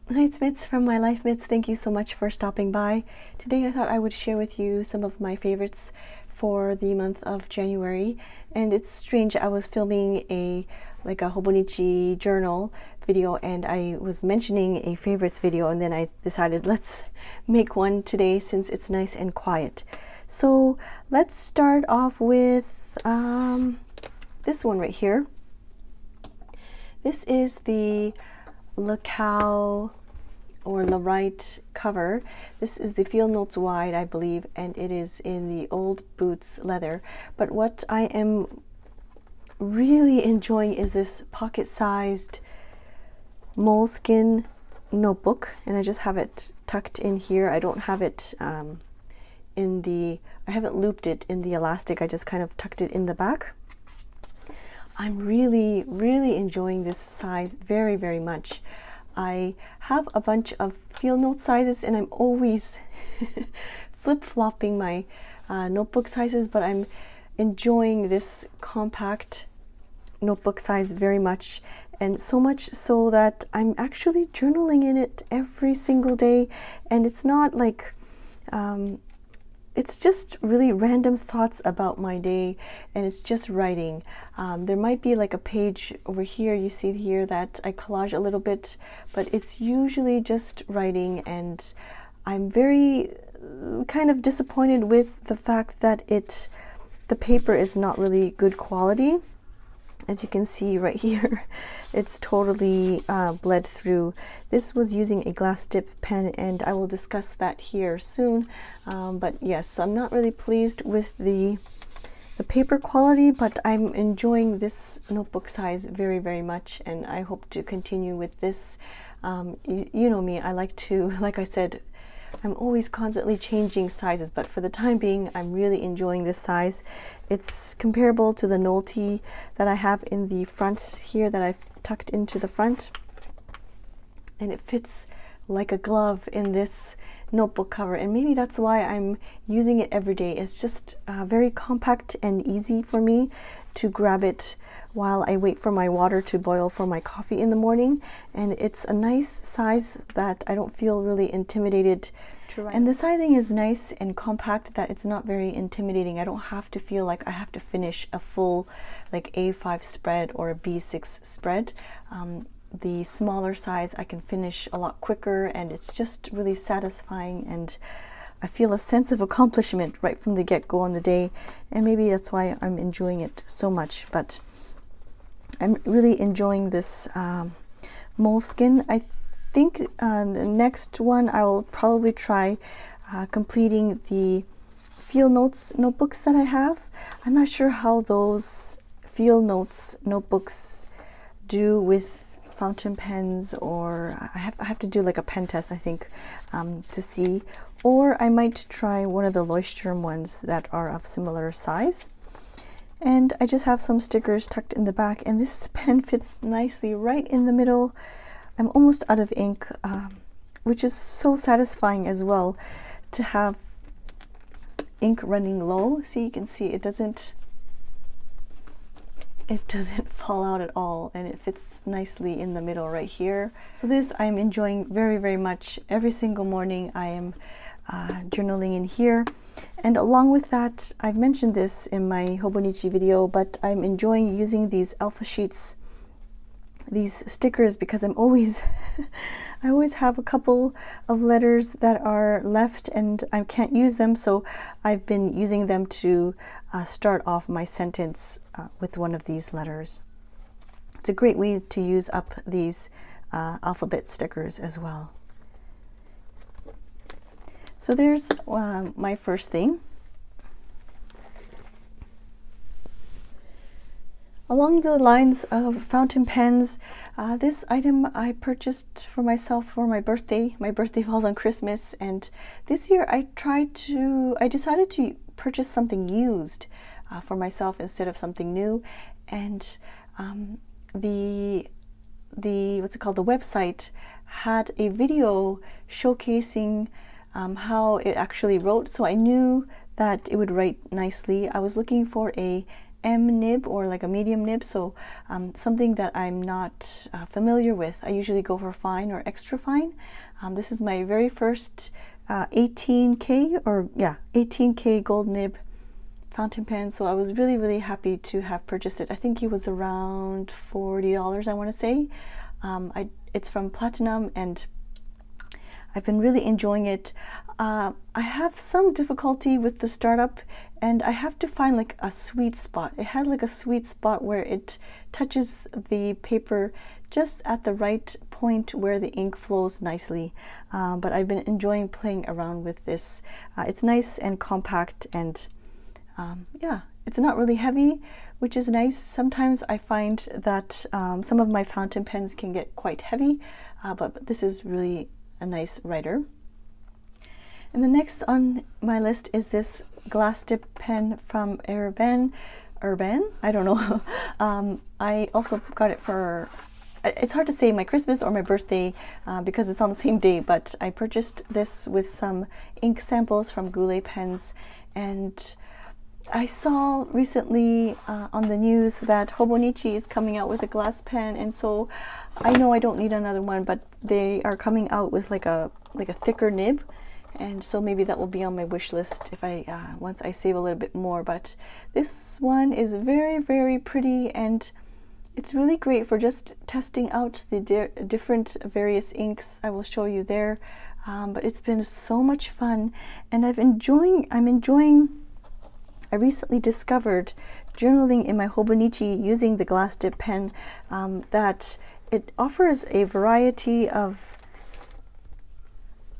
Hi, it's Mitz from My Life Mitz. Thank you so much for stopping by. Today I thought I would share with you some of my favorites for the month of January. And it's strange, I was filming a Hobonichi journal video and I was mentioning a favorites video, and then I decided let's make one today since it's nice and quiet. So let's start off with this one right here. This is the Lacau or Larite cover. This is the Field Notes Wide, I believe, and it is in the Old Boots leather. But what I am really enjoying is this pocket-sized moleskin notebook, and I just have it tucked in here. I don't have it I haven't looped it in the elastic, I just kind of tucked it in the back. I'm really enjoying this size very, very much. I have a bunch of field note sizes and I'm always flip-flopping my notebook sizes, but I'm enjoying this compact notebook size very much, and so much so that I'm actually journaling in it every single day. And it's not like it's just really random thoughts about my day, and it's just writing. There might be like a page over here, you see here, that I collage a little bit, but it's usually just writing. And I'm very kind of disappointed with the fact that the paper is not really good quality. As you can see right here, it's totally bled through. This was using a glass dip pen, and I will discuss that here soon. But yes, so I'm not really pleased with the paper quality, but I'm enjoying this notebook size very, very much, and I hope to continue with this. You know me, I like to, like I said, I'm always constantly changing sizes, but for the time being, I'm really enjoying this size. It's comparable to the Nolte that I have in the front here that I've tucked into the front. And it fits like a glove in this notebook cover, and maybe that's why I'm using it every day. It's just very compact and easy for me to grab it while I wait for my water to boil for my coffee in the morning. And it's a nice size that I don't feel really intimidated to write. And the sizing is nice and compact that it's not very intimidating. I don't have to feel like I have to finish a full like A5 spread or a B6 spread. The smaller size I can finish a lot quicker, and it's just really satisfying, and I feel a sense of accomplishment right from the get-go on the day, and maybe that's why I'm enjoying it so much. But I'm really enjoying this moleskin. I think the next one I will probably try completing the field notes notebooks that I have. I'm not sure how those field notes notebooks do with fountain pens, or I have to do like a pen test, I think, to see, or I might try one of the Leuchtturm ones that are of similar size. And I just have some stickers tucked in the back, and this pen fits nicely right in the middle. I'm almost out of ink, which is so satisfying as well, to have ink running low. See, you can see it doesn't fall out at all, and it fits nicely in the middle right here. So this I'm enjoying very, very much. Every single morning I am journaling in here, and along with that, I've mentioned this in my Hobonichi video, but I'm enjoying using these alpha sheets, these stickers, because I'm always I always have a couple of letters that are left and I can't use them, so I've been using them to start off my sentence with one of these letters. It's a great way to use up these alphabet stickers as well. So there's my first thing. Along the lines of fountain pens, this item I purchased for myself for my birthday. My birthday falls on Christmas, and this year I decided to purchase something used for myself instead of something new. And the website had a video showcasing how it actually wrote, so I knew that it would write nicely. I was looking for a M nib or like a medium nib, so something that I'm not familiar with. I usually go for fine or extra fine. This is my very first 18K 18K gold nib fountain pen, so I was really happy to have purchased it. I think it was around $40, I want to say. It's from Platinum, and I've been really enjoying it. I have some difficulty with the startup, and I have to find like a sweet spot. It has like a sweet spot where it touches the paper just at the right point where the ink flows nicely. But I've been enjoying playing around with this. It's nice and compact, and yeah, it's not really heavy, which is nice. Sometimes I find that some of my fountain pens can get quite heavy, but this is really a nice writer. And the next on my list is this glass dip pen from Herbin. I don't know. I also got it for, it's hard to say, my Christmas or my birthday because it's on the same day, but I purchased this with some ink samples from Goulet Pens, and I saw recently on the news that Hobonichi is coming out with a glass pen, and so I know I don't need another one, but they are coming out with like a thicker nib, and so maybe that will be on my wish list if I once I save a little bit more. But this one is very pretty, and it's really great for just testing out the different various inks. I will show you there, but it's been so much fun, and I'm enjoying. I recently discovered journaling in my Hobonichi using the glass dip pen, that it offers a variety of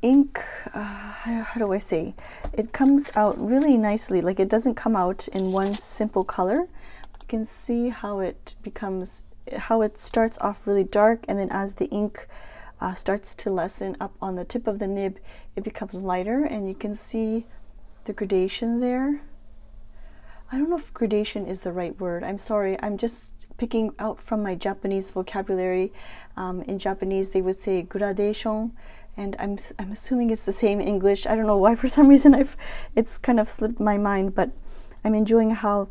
ink. How do I say? It comes out really nicely. Like, it doesn't come out in one simple color. You can see how it starts off really dark, and then as the ink starts to lessen up on the tip of the nib, it becomes lighter, and you can see the gradation there. I don't know if gradation is the right word. I'm sorry. I'm just picking out from my Japanese vocabulary. In Japanese, they would say gradation, and I'm assuming it's the same in English. I don't know why. For some reason, it's kind of slipped my mind. But I'm enjoying how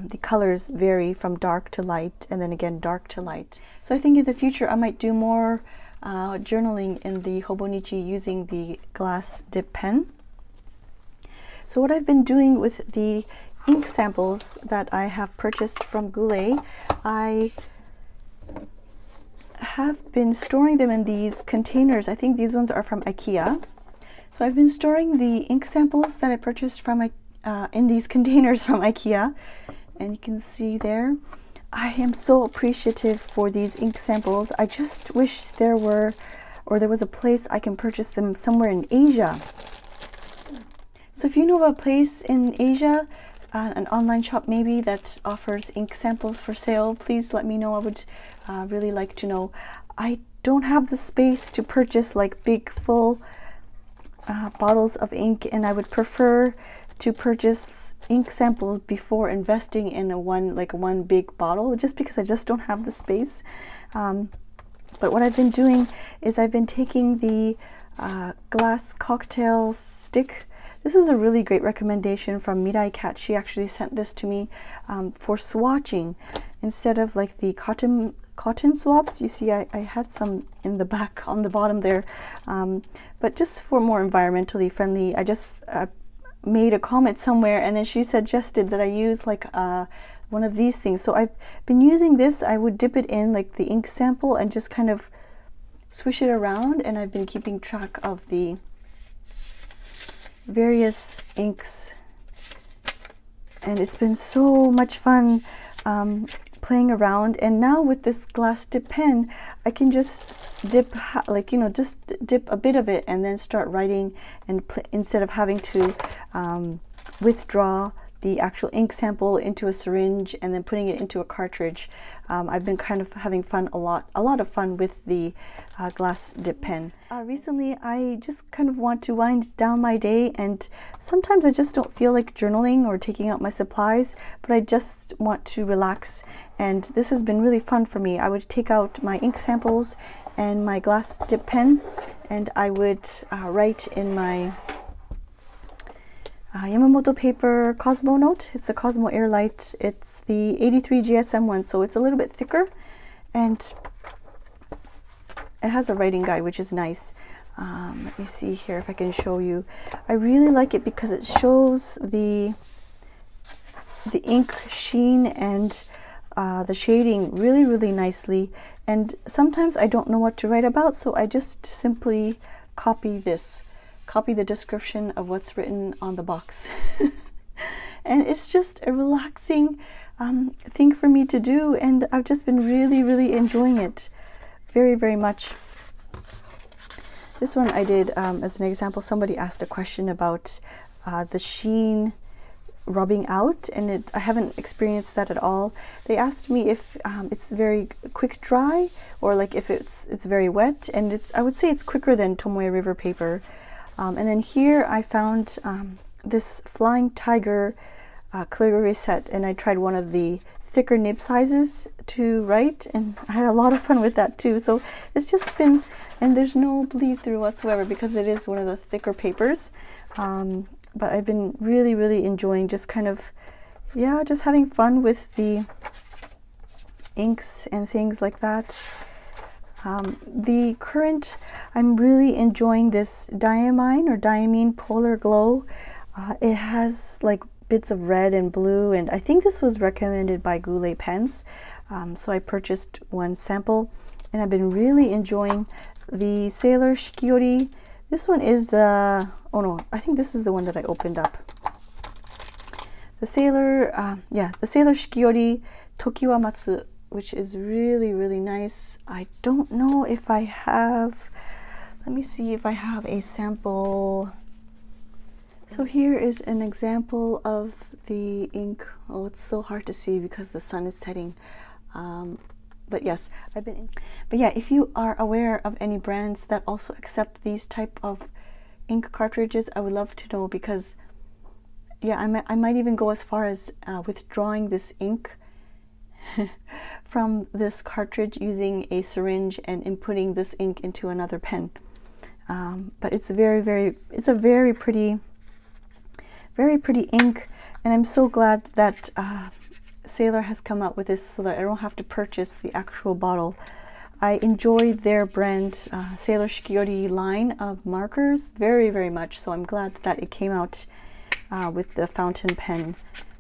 the colors vary from dark to light, and then again dark to light. So I think in the future I might do more journaling in the Hobonichi using the glass dip pen. So what I've been doing with the ink samples that I have purchased from Goulet, I have been storing them in these containers. I think these ones are from IKEA. So I've been storing the ink samples that I purchased from in these containers from IKEA, and you can see there. I am so appreciative for these ink samples. I just wish there was a place I can purchase them somewhere in Asia. So if you know of a place in Asia, an online shop maybe that offers ink samples for sale, please let me know. I would really like to know. I don't have the space to purchase like big full bottles of ink, and I would prefer to purchase ink samples before investing in one big bottle, just because I just don't have the space. But what I've been doing is I've been taking the glass cocktail stick. This is a really great recommendation from Mirai Cat. She actually sent this to me for swatching instead of like the cotton swabs. You see, I had some in the back on the bottom there, but just for more environmentally friendly. I just made a comment somewhere, and then she suggested that I use like one of these things. So I've been using this. I would dip it in like the ink sample and just kind of swish it around, and I've been keeping track of the various inks, and it's been so much fun playing around. And now with this glass dip pen, I can just dip just dip a bit of it and then start writing, and instead of having to withdraw the actual ink sample into a syringe and then putting it into a cartridge. I've been kind of having fun, a lot of fun with the glass dip pen. Recently, I just kind of want to wind down my day, and sometimes I just don't feel like journaling or taking out my supplies, but I just want to relax, and this has been really fun for me. I would take out my ink samples and my glass dip pen, and I would write in my Yamamoto paper Cosmo note. It's a Cosmo Airlight. It's the 83 GSM one, so it's a little bit thicker, and it has a writing guide, which is nice. Let me see here if I can show you. I really like it because it shows the ink sheen and the shading really nicely. And sometimes I don't know what to write about, so I just simply copy the description of what's written on the box. And it's just a relaxing thing for me to do, and I've just been really enjoying it very much. This one I did as an example. Somebody asked a question about the sheen rubbing out, and I haven't experienced that at all. They asked me if it's very quick dry or like if it's very wet, and I would say it's quicker than Tomoe River paper. And then here I found this Flying Tiger calligraphy set, and I tried one of the thicker nib sizes to write, and I had a lot of fun with that too. So it's just been, and there's no bleed through whatsoever because it is one of the thicker papers. But I've been really enjoying just kind of, yeah, just having fun with the inks and things like that. The current, I'm really enjoying this diamine Polar Glow. It has like bits of red and blue, and I think this was recommended by Goulet Pens. So I purchased one sample, and I've been really enjoying the Sailor Shikiori. This one is, oh no, I think this is the one that I opened up. The Sailor, the Sailor Shikiori Tokiwa Matsu, which is really nice. I don't know if I have, let me see if I have a sample. So here is an example of the ink. Oh, it's so hard to see because the sun is setting. But yes, but yeah, if you are aware of any brands that also accept these type of ink cartridges, I would love to know, because yeah, I might even go as far as withdrawing this ink from this cartridge using a syringe and inputting this ink into another pen. But it's it's a very pretty ink, and I'm so glad that Sailor has come out with this so that I don't have to purchase the actual bottle. I enjoyed their brand Sailor Shikiori line of markers very much, so I'm glad that it came out with the fountain pen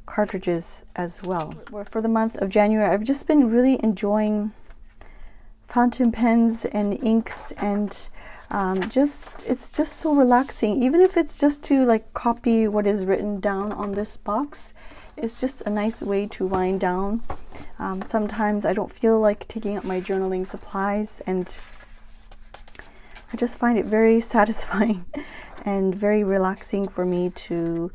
cartridges as well. For the month of January, I've just been really enjoying fountain pens and inks, and it's just so relaxing. Even if it's just to like copy what is written down on this box, it's just a nice way to wind down. Sometimes I don't feel like taking up my journaling supplies, and I just find it very satisfying and very relaxing for me to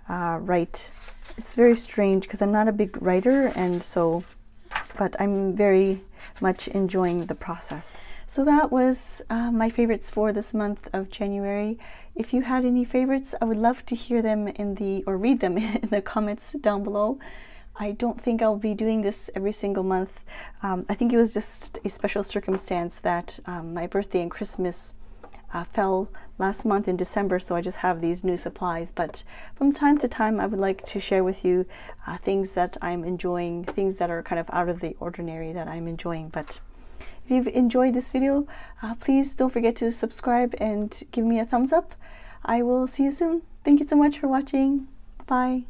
write. It's very strange because I'm not a big writer, and so, but I'm very much enjoying the process. So that was my favorites for this month of January. If you had any favorites, I would love to hear them or read them in the comments down below. I don't think I'll be doing this every single month. I think it was just a special circumstance that my birthday and Christmas fell last month in December, so I just have these new supplies. But from time to time, I would like to share with you things that I'm enjoying, things that are kind of out of the ordinary that I'm enjoying. But if you've enjoyed this video, please don't forget to subscribe and give me a thumbs up. I will see you soon. Thank you so much for watching. Bye.